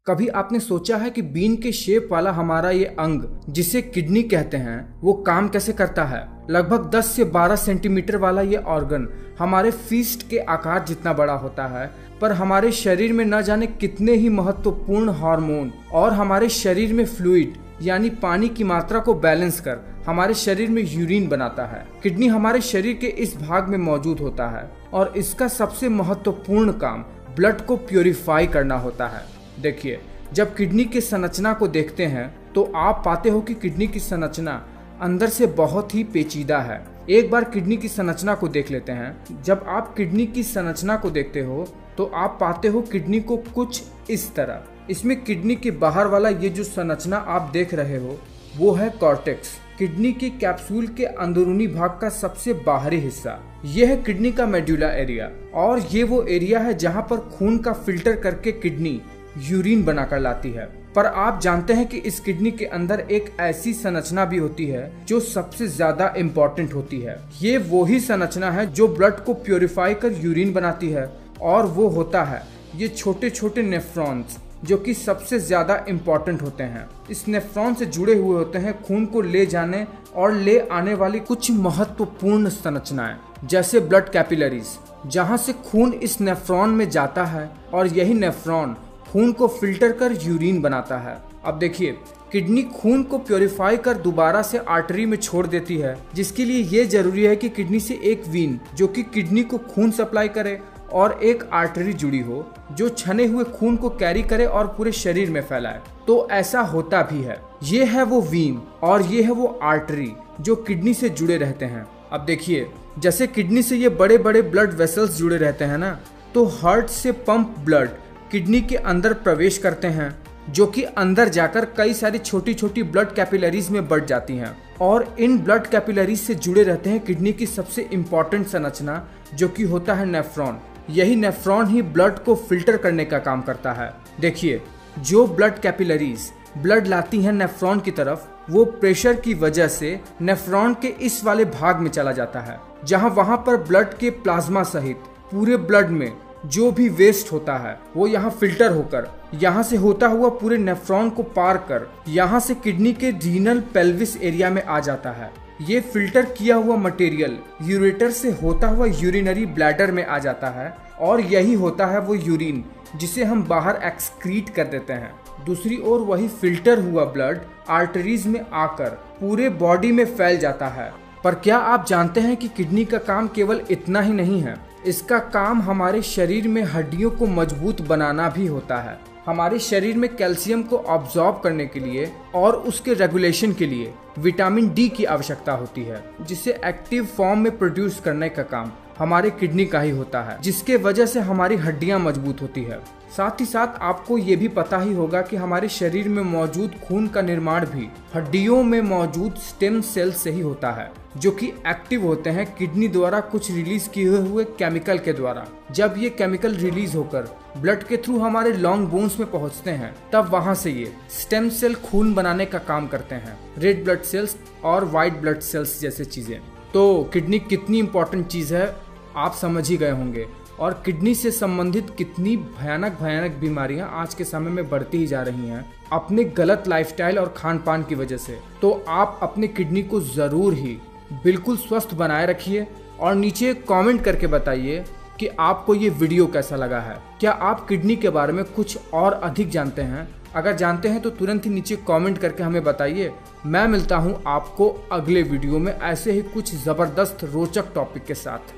कभी आपने सोचा है कि बीन के शेप वाला हमारा ये अंग जिसे किडनी कहते हैं वो काम कैसे करता है। लगभग 10 से 12 सेंटीमीटर वाला ये ऑर्गन हमारे फिस्ट के आकार जितना बड़ा होता है, पर हमारे शरीर में न जाने कितने ही महत्वपूर्ण हार्मोन और हमारे शरीर में फ्लूइड यानी पानी की मात्रा को बैलेंस कर हमारे शरीर में यूरिन बनाता है। किडनी हमारे शरीर के इस भाग में मौजूद होता है और इसका सबसे महत्वपूर्ण काम ब्लड को प्योरीफाई करना होता है। देखिए, जब किडनी की संरचना को देखते हैं तो आप पाते हो कि किडनी की संरचना अंदर से बहुत ही पेचीदा है। एक बार किडनी की संरचना को देख लेते हैं। जब आप किडनी की संरचना को देखते हो तो आप पाते हो किडनी को कुछ इस तरह। इसमें किडनी के बाहर वाला ये जो संरचना आप देख रहे हो वो है कॉर्टेक्स, किडनी के कैप्सूल के अंदरूनी भाग का सबसे बाहरी हिस्सा। यह है किडनी का मेडुला एरिया और ये वो एरिया है जहाँ पर खून का फिल्टर करके किडनी यूरिन बनाकर लाती है। पर आप जानते हैं कि इस किडनी के अंदर एक ऐसी संरचना भी होती है जो सबसे ज्यादा इम्पोर्टेंट होती है। ये वो ही संरचना है जो ब्लड को प्योरीफाई कर यूरिन बनाती है और वो होता है ये छोटे छोटे नेफ्रॉन्स जो कि सबसे ज्यादा इम्पोर्टेंट होते हैं। इस नेफ्रॉन से जुड़े हुए होते हैं खून को ले जाने और ले आने वाली कुछ महत्वपूर्ण संरचनाएं, जैसे ब्लड कैपिलरीज, जहां से खून इस नेफ्रॉन में जाता है और यही नेफ्रॉन खून को फिल्टर कर यूरिन बनाता है। अब देखिए, किडनी खून को प्योरीफाई कर दोबारा से आर्टरी में छोड़ देती है, जिसके लिए ये जरूरी है कि किडनी से एक वीन जो कि किडनी को खून सप्लाई करे और एक आर्टरी जुड़ी हो जो छने हुए खून को कैरी करे और पूरे शरीर में फैलाए। तो ऐसा होता भी है। ये है वो वीन और ये है वो आर्टरी जो किडनी से जुड़े रहते हैं। अब देखिए, जैसे किडनी से ये बड़े बड़े ब्लड वेसल्स जुड़े रहते हैं ना, तो हार्ट से पंप ब्लड किडनी के अंदर प्रवेश करते हैं, जो कि अंदर जाकर कई सारी छोटी छोटी ब्लड कैपिलरीज में बढ़ जाती हैं और इन ब्लड कैपिलरीज से जुड़े रहते हैं किडनी की सबसे इम्पोर्टेंट संरचना जो कि होता है नेफ्रॉन। यही नेफ्रॉन ही ब्लड को फिल्टर करने का काम करता है। देखिए, जो ब्लड कैपिलरीज ब्लड लाती हैं नेफ्रॉन की तरफ, वो प्रेशर की वजह से नेफ्रॉन के इस वाले भाग में चला जाता है, जहां वहां पर ब्लड के प्लाज्मा सहित पूरे ब्लड में जो भी वेस्ट होता है वो यहाँ फिल्टर होकर यहाँ से होता हुआ पूरे नेफ्रॉन को पार कर यहाँ से किडनी के रीनल पेल्विस एरिया में आ जाता है। ये फिल्टर किया हुआ मटेरियल यूरेटर से होता हुआ यूरिनरी ब्लैडर में आ जाता है और यही होता है वो यूरिन जिसे हम बाहर एक्सक्रीट कर देते हैं। दूसरी ओर वही फिल्टर हुआ ब्लड आर्टरीज में आकर पूरे बॉडी में फैल जाता है। पर क्या आप जानते हैं कि किडनी का काम केवल इतना ही नहीं है, इसका काम हमारे शरीर में हड्डियों को मजबूत बनाना भी होता है। हमारे शरीर में कैल्शियम को ऑब्जॉर्ब करने के लिए और उसके रेगुलेशन के लिए विटामिन डी की आवश्यकता होती है, जिसे एक्टिव फॉर्म में प्रोड्यूस करने का काम हमारे किडनी का ही होता है, जिसके वजह से हमारी हड्डियां मजबूत होती है। साथ ही साथ आपको ये भी पता ही होगा कि हमारे शरीर में मौजूद खून का निर्माण भी हड्डियों में मौजूद स्टेम सेल से ही होता है, जो कि एक्टिव होते हैं किडनी द्वारा कुछ रिलीज किए हुए केमिकल के द्वारा। जब ये केमिकल रिलीज होकर ब्लड के थ्रू हमारे लॉन्ग बोन्स में पहुंचते हैं, तब वहां से ये स्टेम सेल खून बनाने का काम करते हैं, रेड ब्लड सेल्स और व्हाइट ब्लड सेल्स जैसे चीजें। तो किडनी कितनी इंपॉर्टेंट चीज है आप समझ ही गए होंगे, और किडनी से संबंधित कितनी भयानक भयानक बीमारियां आज के समय में बढ़ती ही जा रही हैं अपने गलत लाइफस्टाइल और खान पान की वजह से। तो आप अपने किडनी को जरूर ही बिल्कुल स्वस्थ बनाए रखिए और नीचे कमेंट करके बताइए कि आपको ये वीडियो कैसा लगा है। क्या आप किडनी के बारे में कुछ और अधिक जानते हैं? अगर जानते हैं तो तुरंत ही नीचे कमेंट करके हमें बताइए। मैं मिलता हूँ आपको अगले वीडियो में ऐसे ही कुछ जबरदस्त रोचक टॉपिक के साथ।